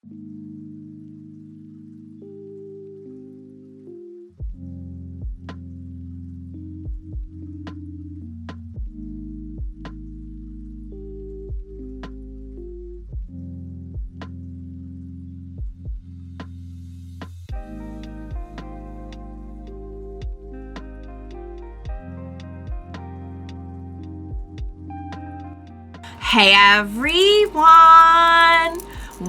Hey everyone!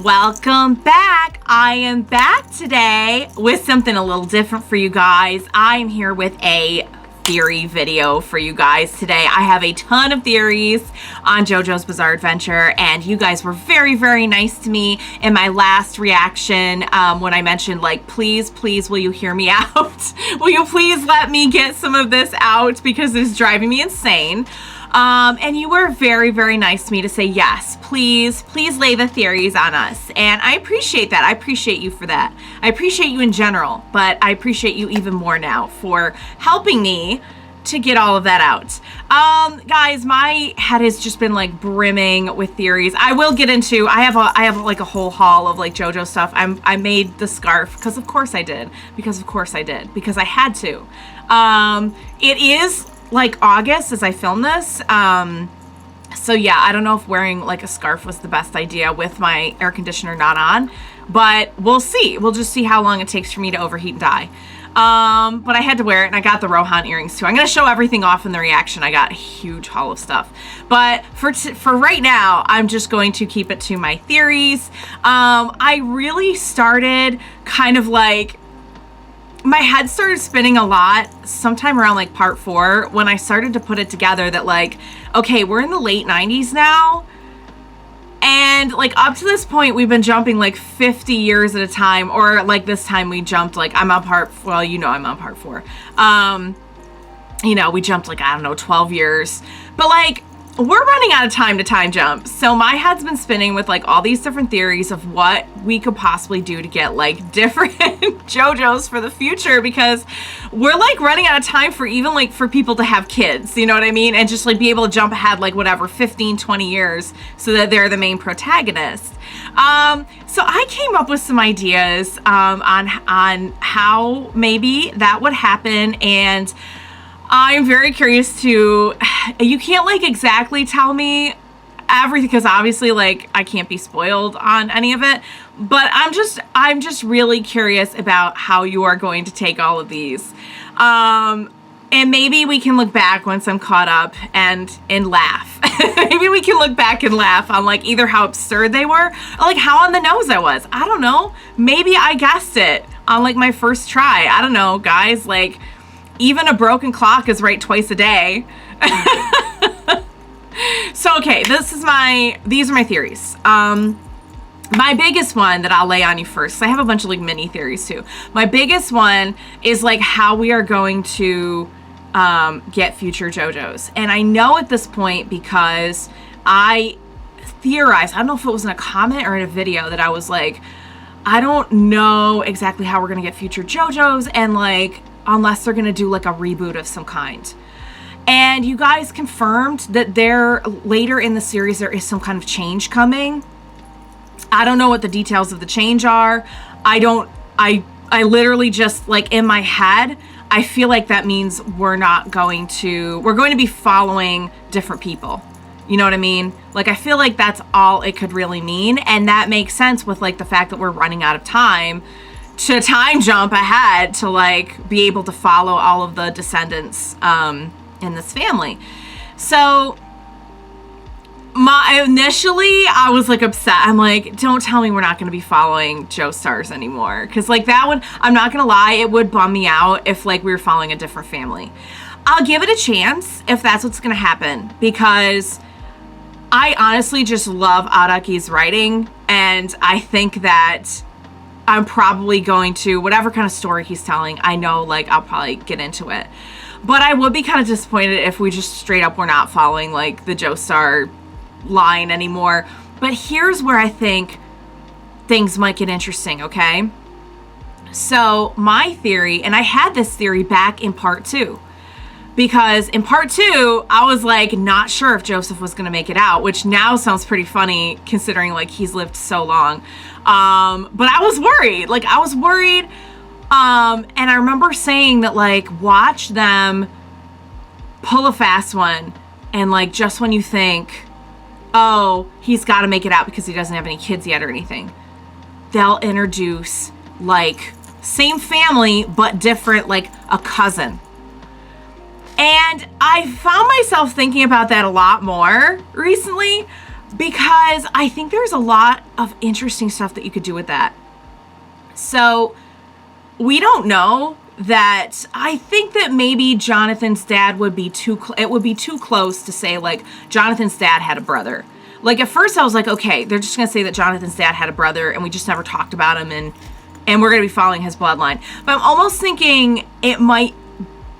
Welcome back. I am back today with something a little different for you guys. I am here with a theory video for you guys today. I have a ton of theories on JoJo's Bizarre Adventure, and you guys were very, very nice to me in my last reaction when I mentioned, like, please, will you hear me out? Will you please let me get some of this out because it's driving me insane? And you were very, very nice to me to say, yes, please lay the theories on us. And I appreciate that. I appreciate you for that. I appreciate you in general, but I appreciate you even more now for helping me to get all of that out. Guys, my head has just been like brimming with theories. I will get into, I have like a whole haul of like JoJo stuff. I made the scarf because of course I did, because I had to. It is like August as I film this. So yeah, I don't know if wearing like a scarf was the best idea with my air conditioner not on, but we'll see. We'll just see how long it takes for me to overheat and die. But I had to wear it, and I got the Rohan earrings too. I'm going to show everything off in the reaction. I got a huge haul of stuff. But for right now, I'm just going to keep it to my theories. I really started kind of like, my head started spinning a lot sometime around like part 4 when I started to put it together that like, okay, we're in the late 90s now. And like up to this point, we've been jumping like 50 years at a time, or like this time we jumped like, I'm on part 4. You know, we jumped like, I don't know, 12 years. But like, we're running out of time to time jump. So my head's been spinning with like all these different theories of what we could possibly do to get like different JoJos for the future, because we're like running out of time for even like for people to have kids, you know what I mean? And just like be able to jump ahead like whatever, 15, 20 years so that they're the main protagonist. So I came up with some ideas on how maybe that would happen, and I'm very curious to, you can't like exactly tell me everything because obviously like I can't be spoiled on any of it, but I'm just really curious about how you are going to take all of these. And maybe we can look back once I'm caught up and laugh. Maybe we can look back and laugh on like either how absurd they were or like how on the nose I was. I don't know. Maybe I guessed it on like my first try. I don't know, guys, like, even a broken clock is right twice a day. So, okay, these are my theories. My biggest one that I'll lay on you first, I have a bunch of like mini theories too. My biggest one is like how we are going to get future JoJos. And I know at this point because I theorized, I don't know if it was in a comment or in a video, that I was like, I don't know exactly how we're going to get future JoJos, and like, unless they're going to do like a reboot of some kind. And you guys confirmed that there later in the series there is some kind of change coming. I don't know what the details of the change are. I literally just like in my head, I feel like that means we're going to be following different people. You know what I mean? Like, I feel like that's all it could really mean. And that makes sense with like the fact that we're running out of time to time jump ahead to like be able to follow all of the descendants in this family. So initially I was like upset. I'm like, don't tell me we're not going to be following Joestars anymore, because like that would, I'm not gonna lie, it would bum me out if like we were following a different family. I'll give it a chance if that's what's gonna happen, because I honestly just love Araki's writing, and I think that I'm probably going to, whatever kind of story he's telling, I know like I'll probably get into it. But I would be kind of disappointed if we just straight up were not following like the Joestar line anymore. But here's where I think things might get interesting, okay? So my theory, and I had this theory back in part 2, because in part 2, I was like not sure if Joseph was going to make it out, which now sounds pretty funny considering like he's lived so long. But I was worried. And I remember saying that like, watch them pull a fast one. And like, just when you think, oh, he's got to make it out because he doesn't have any kids yet or anything, they'll introduce like same family, but different, like a cousin. And I found myself thinking about that a lot more recently because I think there's a lot of interesting stuff that you could do with that. So we don't know that. I think that maybe Jonathan's dad would be it would be too close to say like Jonathan's dad had a brother. Like at first I was like, okay, they're just going to say that Jonathan's dad had a brother and we just never talked about him and we're going to be following his bloodline. But I'm almost thinking it might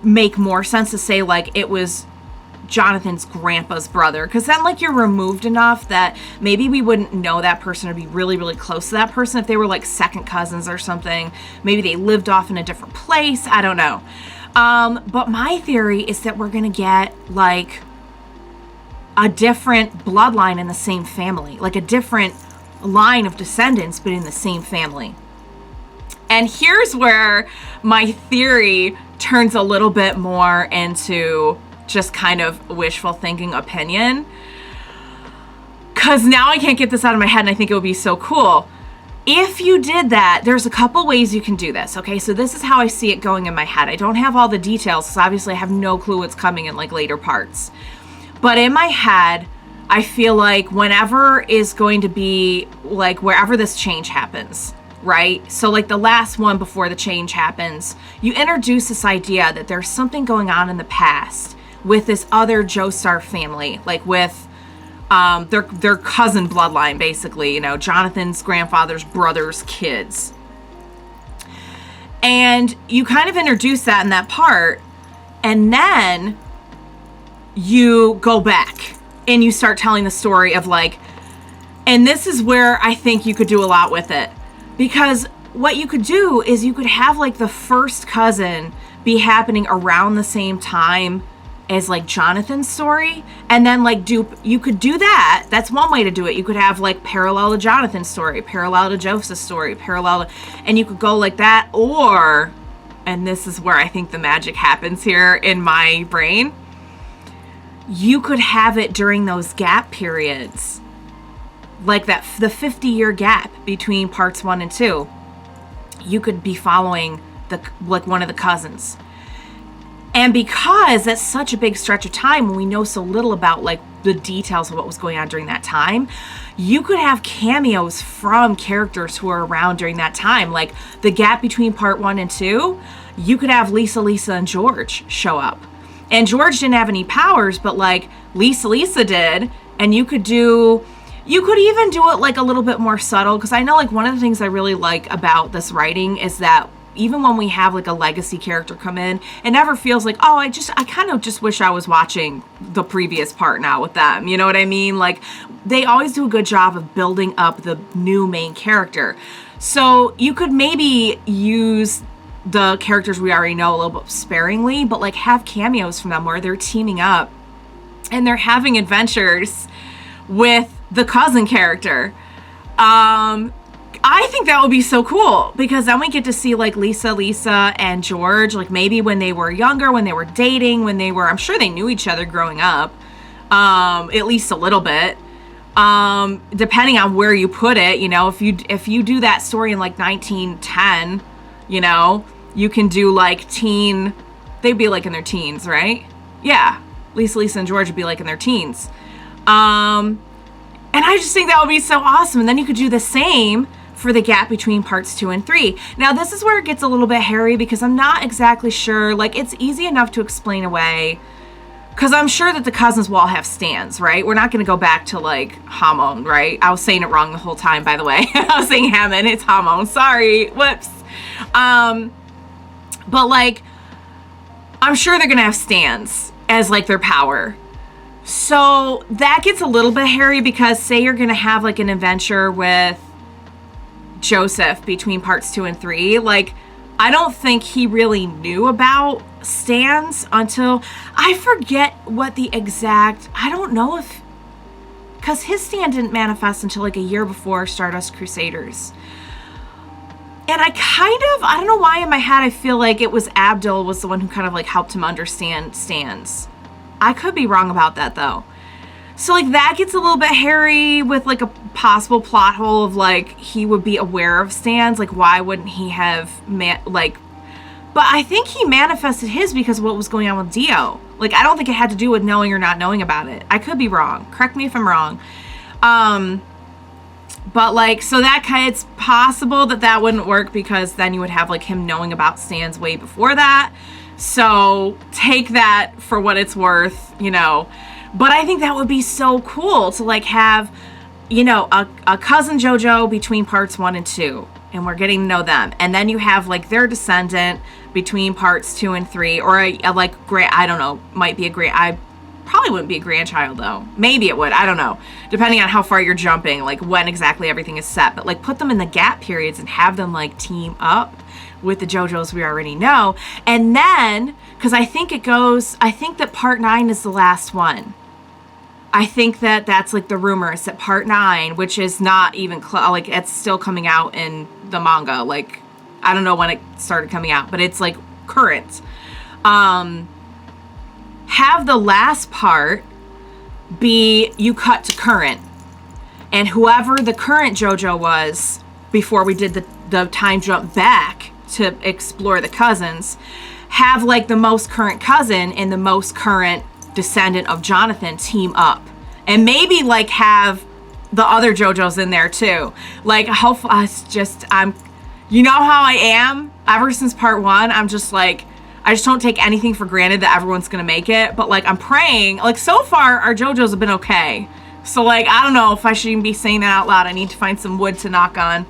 make more sense to say like it was Jonathan's grandpa's brother, because then like you're removed enough that maybe we wouldn't know that person or be really, really close to that person if they were like second cousins or something. Maybe they lived off in a different place. I don't know. But my theory is that we're gonna get like a different bloodline in the same family, like a different line of descendants, but in the same family. And here's where my theory turns a little bit more into just kind of wishful thinking opinion. Because now I can't get this out of my head and I think it would be so cool. If you did that, there's a couple ways you can do this, okay? So this is how I see it going in my head. I don't have all the details because obviously I have no clue what's coming in like later parts. But in my head, I feel like whenever is going to be like wherever this change happens, right? So like the last one before the change happens, you introduce this idea that there's something going on in the past with this other Joestar family, like with their cousin bloodline, basically, you know, Jonathan's grandfather's brother's kids. And you kind of introduce that in that part, and then you go back and you start telling the story of like, and this is where I think you could do a lot with it. Because what you could do is you could have like the first cousin be happening around the same time as like Jonathan's story, and then like you could do that. That's one way to do it. You could have like parallel to Jonathan's story, parallel to Joseph's story, and you could go like that. Or, and this is where I think the magic happens here in my brain, you could have it during those gap periods. Like that, the 50-year gap between parts 1 and 2, you could be following like one of the cousins. And because that's such a big stretch of time when we know so little about like the details of what was going on during that time, you could have cameos from characters who are around during that time. Like the gap between part 1 and 2, you could have Lisa, and George show up. And George didn't have any powers, but like Lisa did. And you could even do it like a little bit more subtle, because I know like one of the things I really like about this writing is that even when we have like a legacy character come in, it never feels like, oh, I kind of just wish I was watching the previous part now with them. You know what I mean? Like they always do a good job of building up the new main character. So you could maybe use the characters we already know a little bit sparingly, but like have cameos from them where they're teaming up and they're having adventures with the cousin character. I think that would be so cool, because then we get to see like Lisa and George, like maybe when they were younger, when they were dating, I'm sure they knew each other growing up, at least a little bit, depending on where you put it. You know, if you do that story in like 1910, you know, you can do like they'd be like in their teens, right? Yeah. Lisa and George would be like in their teens. And I just think that would be so awesome. And then you could do the same for the gap between parts 2 and 3. Now, this is where it gets a little bit hairy, because I'm not exactly sure. Like, it's easy enough to explain away, because I'm sure that the cousins will all have stands, right? We're not going to go back to, like, Hamon, right? I was saying it wrong the whole time, by the way. I was saying Hammond. It's Hamon. Sorry. Whoops. But, like, I'm sure they're going to have stands as, like, their power. So that gets a little bit hairy, because say you're going to have like an adventure with Joseph between parts 2 and 3, like I don't think he really knew about stands until, I forget what the exact, I don't know if, because his stand didn't manifest until like a year before Stardust Crusaders. And I don't know why in my head I feel like it was Abdul was the one who kind of like helped him understand stands. I could be wrong about that though. So like that gets a little bit hairy with like a possible plot hole of like he would be aware of stands. Like why wouldn't he have but I think he manifested his because of what was going on with Dio. Like I don't think it had to do with knowing or not knowing about it. I could be wrong. Correct me if I'm wrong. But like, so that it's possible that wouldn't work because then you would have like him knowing about stands way before that. So take that for what it's worth, you know. But I think that would be so cool to like have, you know, a cousin JoJo between parts 1 and 2. And we're getting to know them. And then you have like their descendant between parts 2 and 3. Or a like, I don't know, might be I probably wouldn't be a grandchild though. Maybe it would, I don't know. Depending on how far you're jumping, like when exactly everything is set. But like put them in the gap periods and have them like team up with the JoJos we already know. And then, because I think that part 9 is the last one. I think that's like the rumors that part 9, which is not even like it's still coming out in the manga. Like I don't know when it started coming out, but it's like current. Have the last part be you cut to current, and whoever the current JoJo was before we did the time jump back to explore the cousins, have like the most current cousin and the most current descendant of Jonathan team up, and maybe like have the other JoJos in there too. Like hopefully, you know how I am ever since part 1. I'm just like, I just don't take anything for granted that everyone's gonna make it. But like I'm praying. Like so far our JoJos have been okay. So like I don't know if I should even be saying that out loud. I need to find some wood to knock on.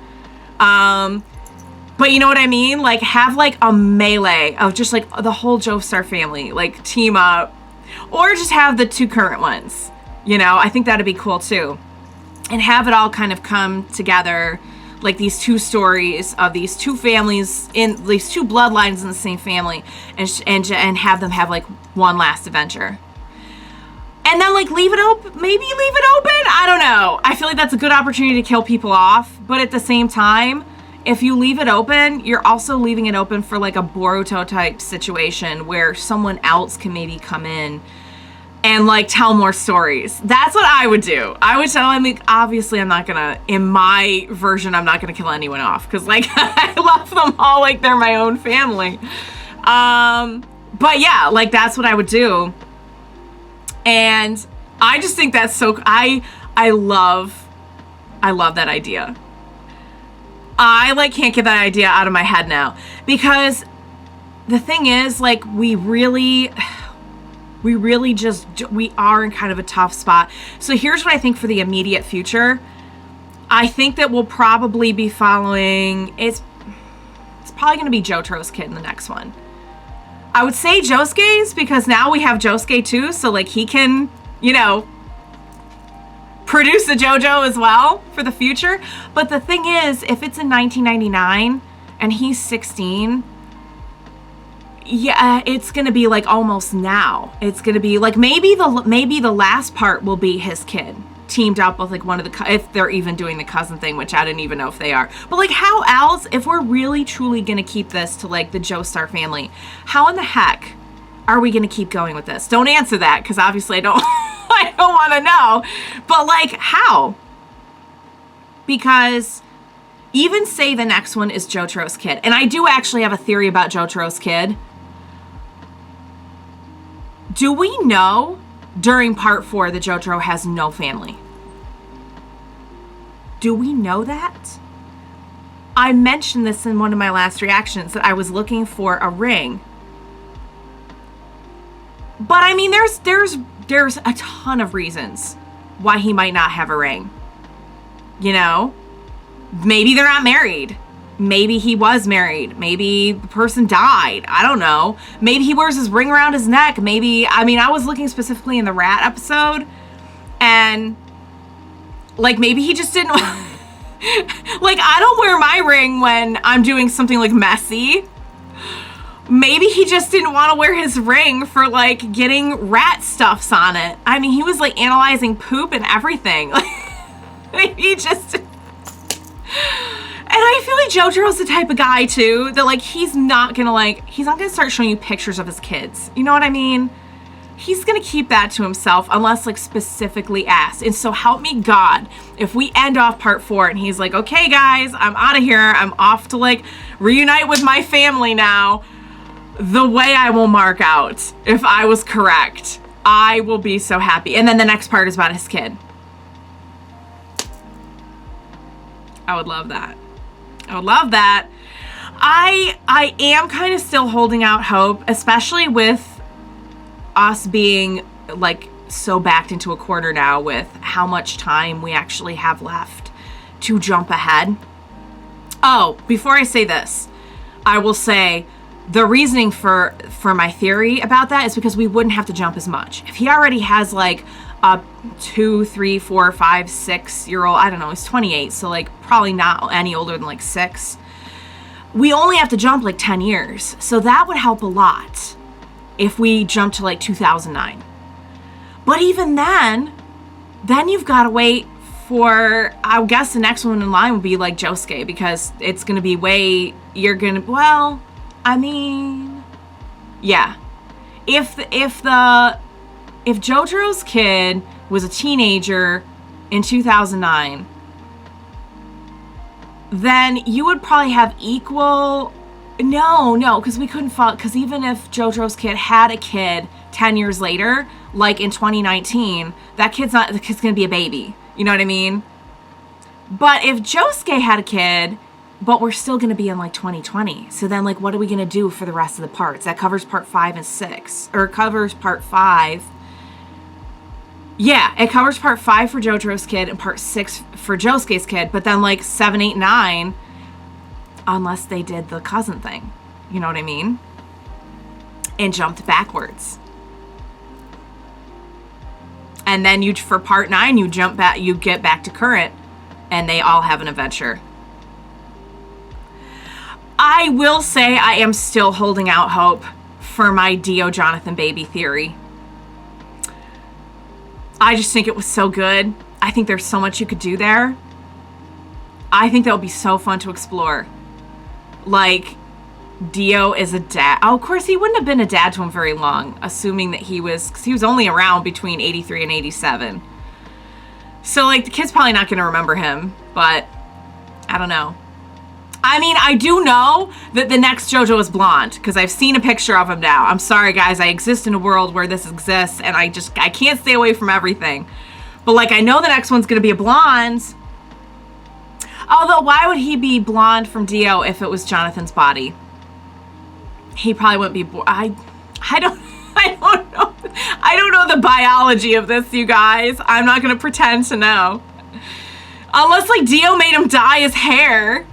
But you know what I mean? Like have like a melee of just like the whole Joestar family like team up. Or just have the 2 current ones. You know, I think that'd be cool too. And have it all kind of come together, like these 2 stories of these 2 families in these 2 bloodlines in the same family, and have them have like one last adventure. And then like leave it open, maybe leave it open. I don't know. I feel like that's a good opportunity to kill people off, but at the same time, if you leave it open, you're also leaving it open for like a Boruto type situation where someone else can maybe come in and like tell more stories. That's what I would do. I would tell him, like, obviously I'm not gonna, in my version, I'm not gonna kill anyone off. Cause like, I love them all like they're my own family. But yeah, like that's what I would do. And I just think that's so, I love that idea. I like can't get that idea out of my head now, because the thing is, like, we are in kind of a tough spot. So here's what I think for the immediate future. I think that we'll probably be following, it's probably going to be Jotaro's kid in the next one. I would say Josuke's, because now we have Josuke too, so like he can, you know, produce a JoJo as well for the future. But the thing is, if it's in 1999 and he's 16, yeah, it's gonna be like almost now. It's gonna be like maybe the last part will be his kid teamed up with like one of the, if they're even doing the cousin thing, which I didn't even know if they are. But like, how else, if we're really truly gonna keep this to like the Joestar family, how in the heck are we gonna keep going with this? Don't answer that, because obviously I don't I don't want to know. But like, how? Because even say the next one is Jotaro's kid, and I do actually have a theory about Jotaro's kid. Do we know during part 4 that Jotaro has no family? Do we know that? I mentioned this in one of my last reactions, that I was looking for a ring. But I mean, there's a ton of reasons why he might not have a ring. You know? Maybe they're not married. Maybe he was married. Maybe the person died. I don't know. Maybe he wears his ring around his neck. Maybe, I mean, I was looking specifically in the rat episode, and like maybe he just didn't like, I don't wear my ring when I'm doing something like messy. maybe he just didn't want to wear his ring for like getting rat stuffs on it. I mean, he was like analyzing poop and everything. Maybe he just... And I feel like Jotaro's the type of guy too that like he's not gonna start showing you pictures of his kids. You know what I mean? He's gonna keep that to himself unless like specifically asked. And so help me God, if we end off part 4 and he's like, okay guys, I'm out of here. I'm off to like reunite with my family now. The way I will mark out, if I was correct, I will be so happy. And then the next part is about his kid. I would love that. I would love that. I am kind of still holding out hope, especially with us being like so backed into a corner now with how much time we actually have left to jump ahead. Oh, before I say this, I will say the reasoning for my theory about that is because we wouldn't have to jump as much. If he already has like a 2, 3, 4, 5, 6-year-old, I don't know, he's 28, so like probably not any older than like 6. We only have to jump like 10 years. So that would help a lot if we jump to like 2009. But even then you've got to wait for, I guess the next one in line would be like Josuke, because it's going to be well, I mean, yeah. If Jotaro's kid was a teenager in 2009, then you would probably have equal... No, because we couldn't follow, because even if Jotaro's kid had a kid 10 years later, like in 2019, the kid's going to be a baby. You know what I mean? But if Josuke had a kid, but we're still going to be in like 2020, so then like what are we going to do for the rest of the parts? That covers part 5 and 6, or covers part 5. Yeah, it covers part 5 for Jotaro's kid and part 6 for Josuke's kid, but then like 7, 8, 9... unless they did the cousin thing, you know what I mean? And jumped backwards. And then for part 9, you jump back, you get back to current, and they all have an adventure. I will say I am still holding out hope for my Dio Jonathan baby theory. I just think it was so good. I think there's so much you could do there. I think that would be so fun to explore. Like, Dio is a dad. Oh, of course, he wouldn't have been a dad to him very long, assuming that he was, because he was only around between 83 and 87. So, like, the kid's probably not going to remember him, but I don't know. I mean, I do know that the next JoJo is blonde, because I've seen a picture of him now. I'm sorry, guys. I exist in a world where this exists, and I can't stay away from everything. But, like, I know the next one's going to be a blonde. Although, why would he be blonde from Dio if it was Jonathan's body? He probably wouldn't be I don't know. I don't know the biology of this, you guys. I'm not gonna pretend to know. Unless, like, Dio made him dye his hair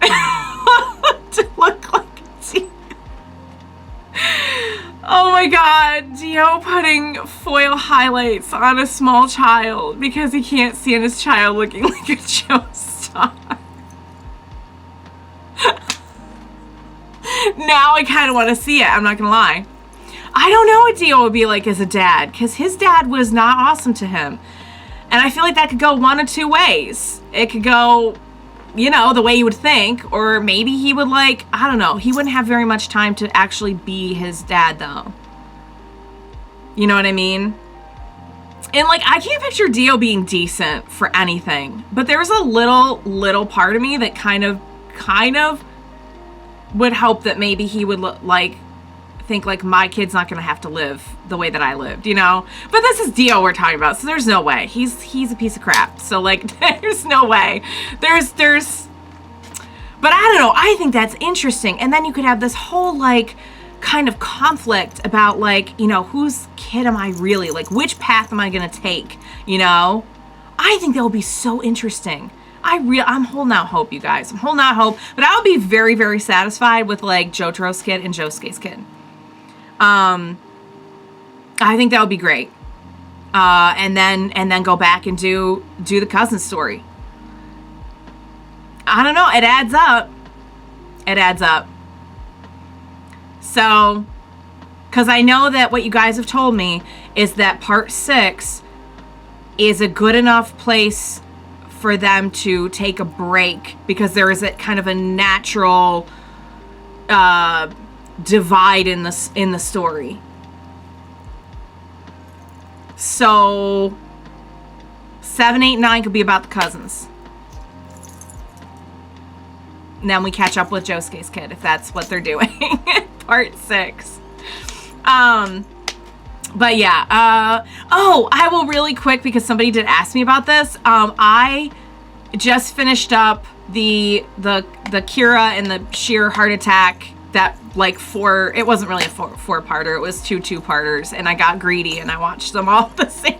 to look like Dio. Oh my God, Dio putting foil highlights on a small child because he can't stand his child looking like a Joestar. Now I kind of want to see it. I'm not gonna lie. I don't know what Dio would be like as a dad, because his dad was not awesome to him, and I feel like that could go one of 2 ways. It could go, you know, the way you would think, or maybe he would, like, I don't know, he wouldn't have very much time to actually be his dad though. You know what I mean? And, like, I can't picture Dio being decent for anything, but there's a little part of me that kind of would hope that maybe he would think like, my kid's not gonna have to live the way that I lived, you know? But this is Dio we're talking about, so there's no way. He's a piece of crap. So, like, there's no way. There's but I don't know, I think that's interesting. And then you could have this whole, like, kind of conflict about, like, you know, whose kid am I really? Like, which path am I gonna take, you know? I think that would be so interesting. I'm holding out hope, you guys. I'm holding out hope, but I would be very, very satisfied with, like, Jotaro's kid and Josuke's kid. I think that would be great. And then go back and do the cousin story. I don't know. It adds up. It adds up. So, because I know that what you guys have told me is that part 6 is a good enough place for them to take a break, because there is a kind of a natural divide in the story. So 7, 8, 9 could be about the cousins. And then we catch up with Josuke's kid, if that's what they're doing. Part 6. But yeah. Oh, I will really quick, because somebody did ask me about this. I just finished up the Kira and the sheer heart attack, that like it wasn't really a four-parter, it was two-parters, and I got greedy and I watched them all at the same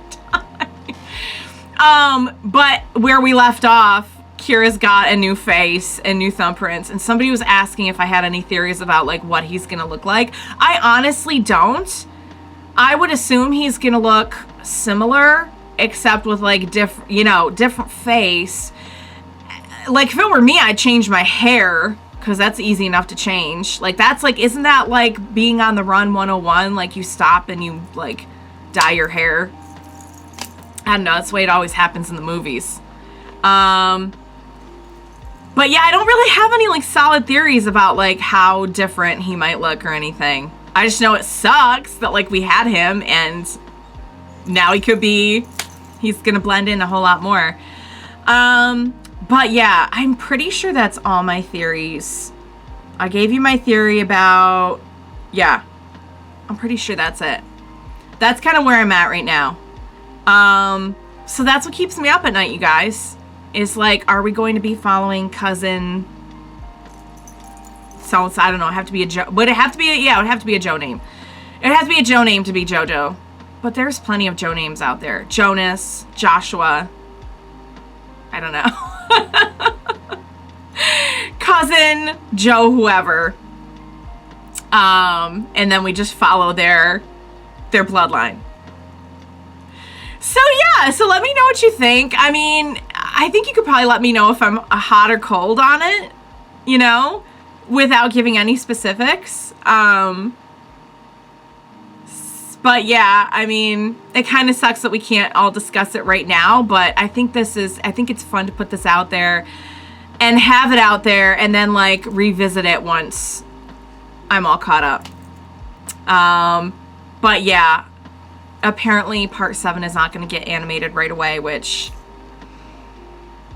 time. But where we left off, Kira's got a new face and new thumbprints, and somebody was asking if I had any theories about like what he's gonna look like. I honestly don't. I would assume he's gonna look similar, except with like different face. Like if it were me, I'd change my hair, because that's easy enough to change. Like that's like, isn't that like being on the run 101? Like you stop and you like dye your hair. I don't know, that's the way it always happens in the movies. But yeah, I don't really have any like solid theories about like how different he might look or anything. I just know it sucks that like we had him and now he's gonna blend in a whole lot more. But yeah, I'm pretty sure that's all my theories. I gave you my theory about, yeah, I'm pretty sure that's it. That's kind of where I'm at right now. So that's what keeps me up at night, you guys. Is like, are we going to be following cousin? So it's, I don't know, it'd have to be a Joe. Would it have to be it would have to be a Joe name. It has to be a Joe name to be JoJo. But there's plenty of Joe names out there. Jonas, Joshua. I don't know. Cousin, Joe, whoever. And then we just follow their bloodline. So yeah, so let me know what you think. I mean, I think you could probably let me know if I'm hot or cold on it, without giving any specifics. But yeah, I mean, it kind of sucks that we can't all discuss it right now, but I think it's fun to put this out there and have it out there and then like revisit it once I'm all caught up. But yeah, apparently part 7 is not going to get animated right away, which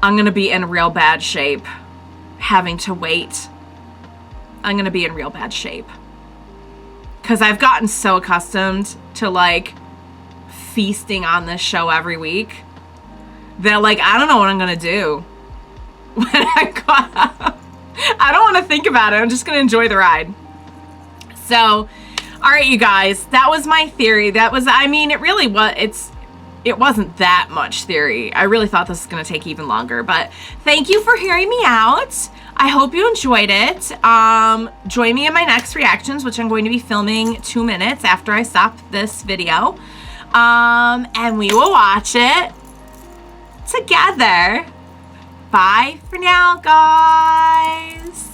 I'm going to be in real bad shape having to wait. I'm going to be in real bad shape. Because I've gotten so accustomed to, like, feasting on this show every week that, like, I don't know what I'm going to do when I caught up. I don't want to think about it. I'm just going to enjoy the ride. So, all right, you guys. That was my theory. It wasn't that much theory. I really thought this was going to take even longer. But thank you for hearing me out. I hope you enjoyed it. Join me in my next reactions, which I'm going to be filming 2 minutes after I stop this video. And we will watch it together. Bye for now, guys.